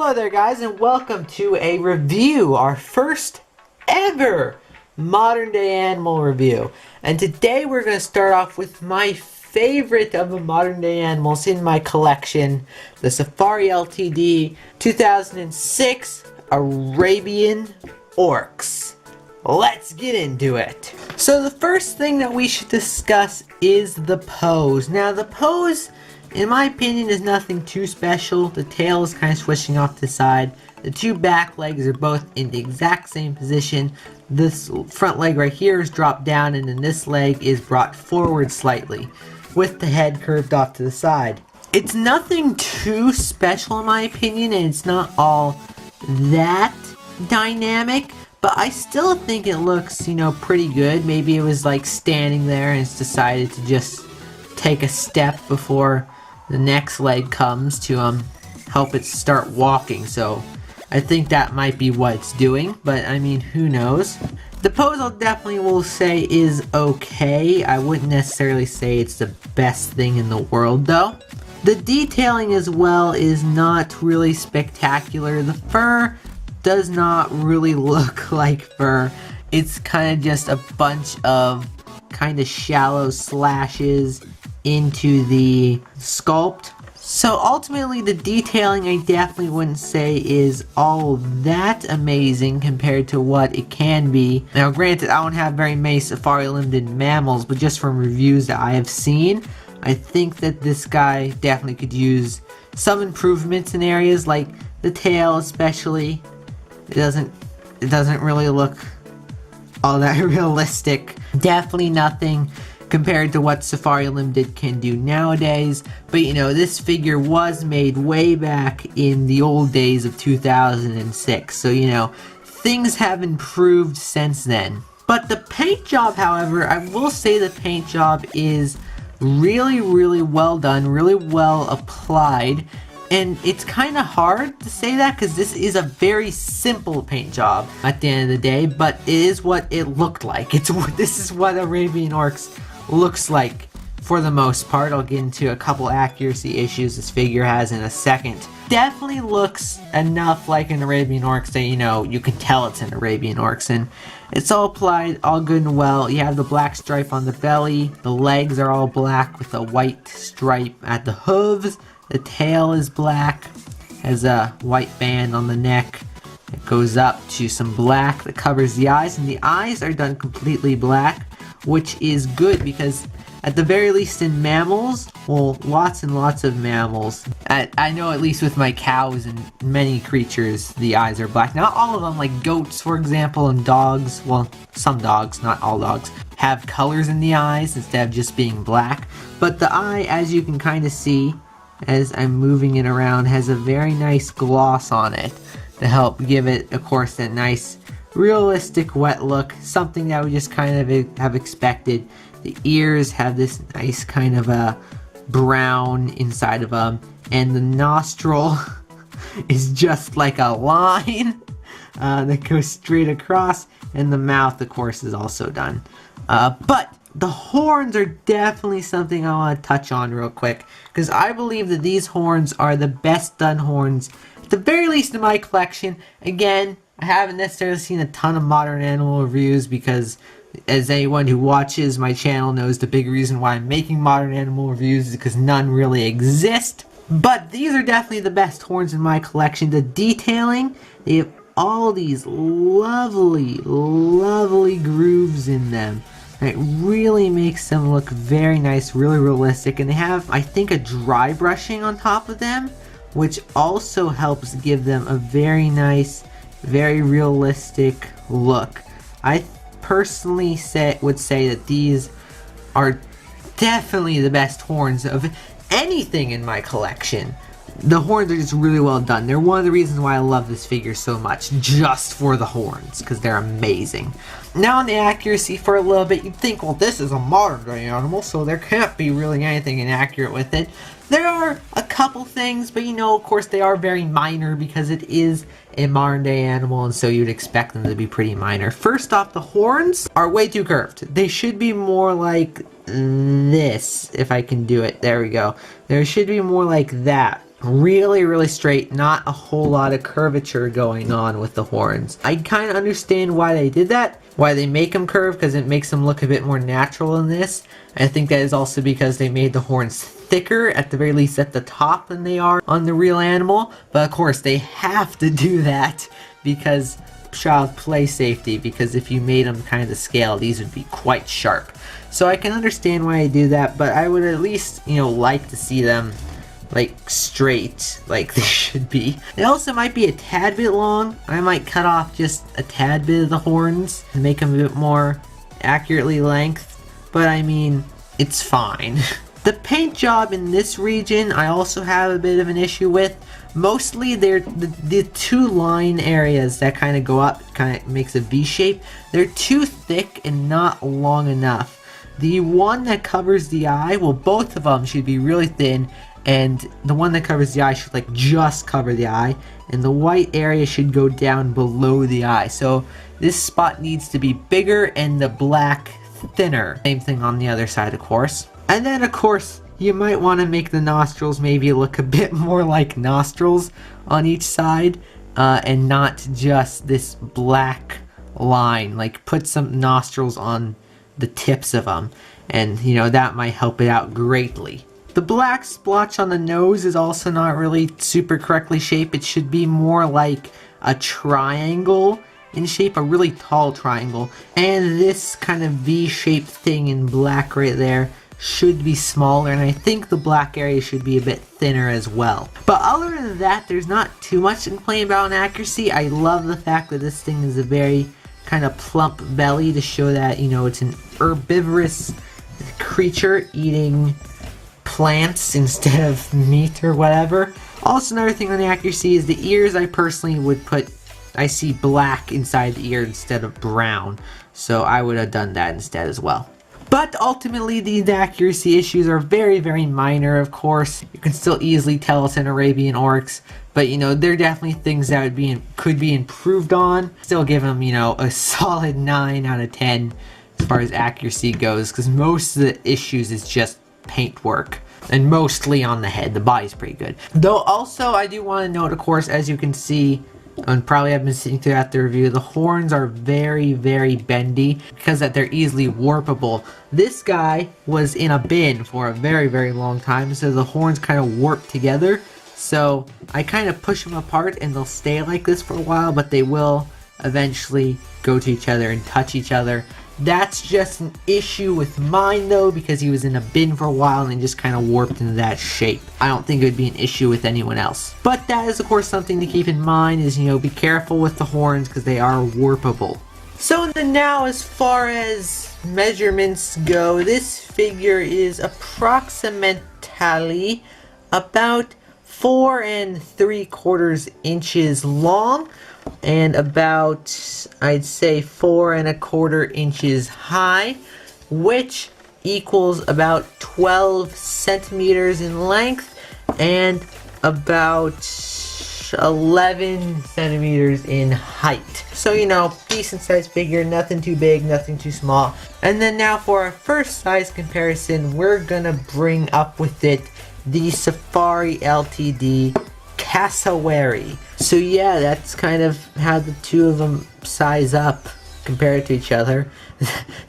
Hello there guys, and welcome to a review, our first ever modern day animal review. And today we're going to start off with my favorite of the modern day animals in my collection, the Safari Ltd 2006 Arabian Oryx. Let's get into it. So the first thing that we should discuss is the pose. Now the pose, in my opinion, is nothing too special. The tail is kind of swishing off to the side. The two back legs are both in the exact same position. This front leg right here is dropped down, and then this leg is brought forward slightly, with the head curved off to the side. It's nothing too special in my opinion, and it's not all that dynamic, but I still think it looks, pretty good. Maybe it was like standing there and it's decided to just take a step before the next leg comes to help it start walking. So I think that might be what it's doing, but I mean, who knows. The pose I definitely will say is okay. I wouldn't necessarily say it's the best thing in the world though. The detailing as well is not really spectacular. The fur does not really look like fur. It's kind of just a bunch of kind of shallow slashes into the sculpt. So ultimately the detailing I definitely wouldn't say is all that amazing compared to what it can be. Now granted, I don't have very many Safari Ltd mammals, but just from reviews that I have seen, I think that this guy definitely could use some improvements in areas like the tail especially. It doesn't really look all that realistic. Definitely nothing compared to what Safari Ltd can do nowadays. But this figure was made way back in the old days of 2006. So things have improved since then. But the paint job, however, I will say the paint job is really, really well done, really well applied. And it's kind of hard to say that because this is a very simple paint job at the end of the day, but it is what it looked like. This is what Arabian Oryx looks like for the most part. I'll get into a couple accuracy issues this figure has in a second. Definitely looks enough like an Arabian Oryx that you can tell it's an Arabian Oryx, and it's all applied, all good and well. You have the black stripe on the belly, the legs are all black with a white stripe at the hooves. The tail is black, has a white band on the neck. It goes up to some black that covers the eyes, and the eyes are done completely black, which is good because at the very least in mammals, well, lots and lots of mammals, I know at least with my cows and many creatures, the eyes are black. Not all of them, like goats for example, and dogs, well, some dogs, not all dogs, have colors in the eyes instead of just being black. But the eye, as you can kind of see, as I'm moving it around, has a very nice gloss on it to help give it, of course, that nice realistic wet look, something that we just kind of have expected. The ears have this nice kind of a brown inside of them, and the nostril is just like a line that goes straight across, and the mouth, of course, is also done. But the horns are definitely something I want to touch on real quick, because I believe that these horns are the best done horns, at the very least in my collection. Again, I haven't necessarily seen a ton of modern animal reviews because, as anyone who watches my channel knows, the big reason why I'm making modern animal reviews is because none really exist. But these are definitely the best horns in my collection. The detailing, they have all these lovely, lovely grooves in them. It really makes them look very nice, really realistic, and they have, I think, a dry brushing on top of them, which also helps give them a very nice, very realistic look. I personally would say that these are definitely the best horns of anything in my collection. The horns are just really well done. They're one of the reasons why I love this figure so much, just for the horns, because they're amazing. Now on the accuracy for a little bit, you'd think, well, this is a modern day animal, so there can't be really anything inaccurate with it. There are a couple things, but of course they are very minor because it is a modern day animal, and so you'd expect them to be pretty minor. First off, the horns are way too curved. They should be more like this, if I can do it. There we go. There should be more like that. really straight, not a whole lot of curvature going on with the horns. I kind of understand why they did that, why they make them curve, because it makes them look a bit more natural in this. I think that is also because they made the horns thicker, at the very least at the top, than they are on the real animal. But of course they have to do that because child play safety, because if you made them kind of to scale, these would be quite sharp. So I can understand why I do that, but I would at least, you know, like to see them like straight, like they should be. They also might be a tad bit long. I might cut off just a tad bit of the horns and make them a bit more accurately length, but I mean, it's fine. The paint job in this region I also have a bit of an issue with. Mostly they're the two line areas that kind of go up, kind of makes a V shape. They're too thick and not long enough. The one that covers the eye, well, both of them should be really thin, and the one that covers the eye should like just cover the eye, and the white area should go down below the eye. So this spot needs to be bigger and the black thinner. Same thing on the other side, of course. And then of course you might want to make the nostrils maybe look a bit more like nostrils on each side, and not just this black line. Like put some nostrils on the tips of them, and you know, that might help it out greatly. The black splotch on the nose is also not really super correctly shaped. It should be more like a triangle in shape, a really tall triangle. And this kind of V-shaped thing in black right there should be smaller, and I think the black area should be a bit thinner as well. But other than that, there's not too much to complain about in accuracy. I love the fact that this thing is a very kind of plump belly to show that, you know, it's an herbivorous creature eating plants instead of meat or whatever. Also, another thing on the accuracy is the ears. I personally would put, I see black inside the ear instead of brown, so I would have done that instead as well. But ultimately, these accuracy issues are very minor, of course. You can still easily tell it's an Arabian Oryx, but you know, they're definitely things that could be improved on. Still give them, you know, a solid 9 out of 10 as far as accuracy goes, because most of the issues is just paint work, and mostly on the head. The body's pretty good. Though also, I do want to note, of course, as you can see, and probably I've been seeing throughout the review, the horns are very bendy because that they're easily warpable. This guy was in a bin for a very long time, so the horns kind of warp together. So I kind of push them apart and they'll stay like this for a while, but they will eventually go to each other and touch each other. That's just an issue with mine though, because he was in a bin for a while and just kind of warped into that shape. I don't think it would be an issue with anyone else. But that is of course something to keep in mind, is, you know, be careful with the horns because they are warpable. So then now, as far as measurements go, this figure is approximately about 4 3/4 inches long, and about, I'd say, 4 1/4 inches high, which equals about 12 centimeters in length and about 11 centimeters in height. So, you know, decent sized figure, nothing too big, nothing too small. And then now for our first size comparison, we're gonna bring up with it the Safari Ltd cassowary. So yeah, that's kind of how the two of them size up compared to each other.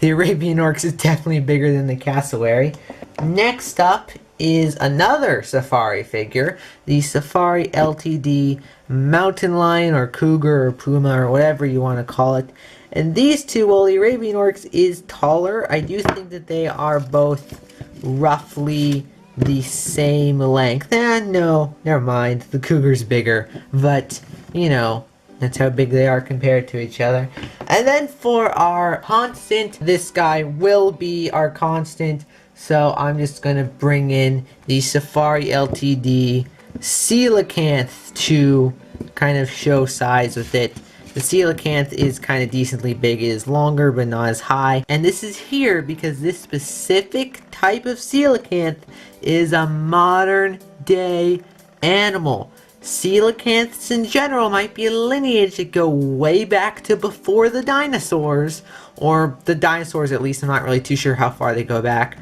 The Arabian Oryx is definitely bigger than the cassowary. Next up is another safari figure, the Safari Ltd mountain lion or cougar or puma or whatever you want to call it. And these two, well, the Arabian Oryx is taller. I do think that they are both roughly the same length. No, never mind. The cougar's bigger, but you know, that's how big they are compared to each other. And then for our constant, this guy will be our constant, so I'm just gonna bring in the Safari Ltd coelacanth to kind of show size with it. The coelacanth is kind of decently big. It is longer but not as high, and this is here because this specific type of coelacanth is a modern day animal. Coelacanths in general might be a lineage that go way back to before the dinosaurs, or the dinosaurs at least. I'm not really too sure how far they go back,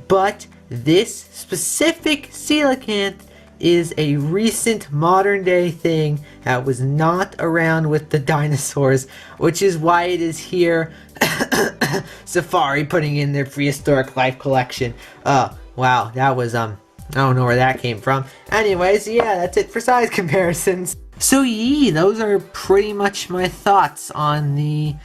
but this specific coelacanth is a recent modern day thing that was not around with the dinosaurs, which is why it is here. Safari putting in their prehistoric life collection. Wow, that was I don't know where that came from. Anyways, yeah, that's it for size comparisons. So yeah, those are pretty much my thoughts on the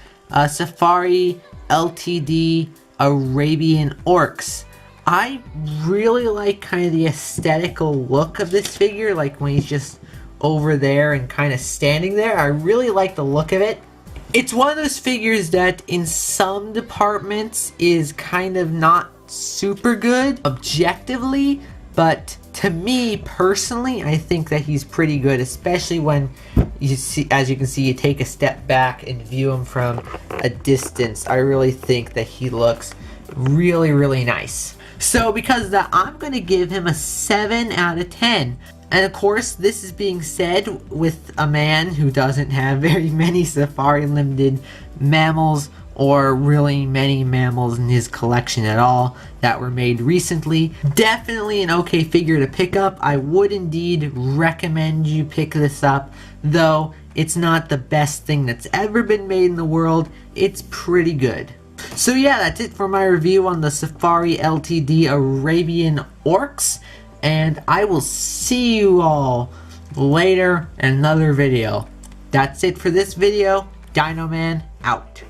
Safari Ltd Arabian Oryx. I really like kind of the aesthetical look of this figure, like when he's just over there and kind of standing there. I really like the look of it. It's one of those figures that in some departments is kind of not super good objectively, but to me personally, I think that he's pretty good, especially when you see, as you can see, you take a step back and view him from a distance. I really think that he looks really nice. So because of that, I'm going to give him a 7 out of 10. And of course, this is being said with a man who doesn't have very many Safari Limited mammals, or really many mammals in his collection at all that were made recently. Definitely an okay figure to pick up. I would indeed recommend you pick this up, though it's not the best thing that's ever been made in the world. It's pretty good. So yeah, that's it for my review on the Safari Ltd Arabian Oryx, and I will see you all later in another video. That's it for this video. Dino Man out.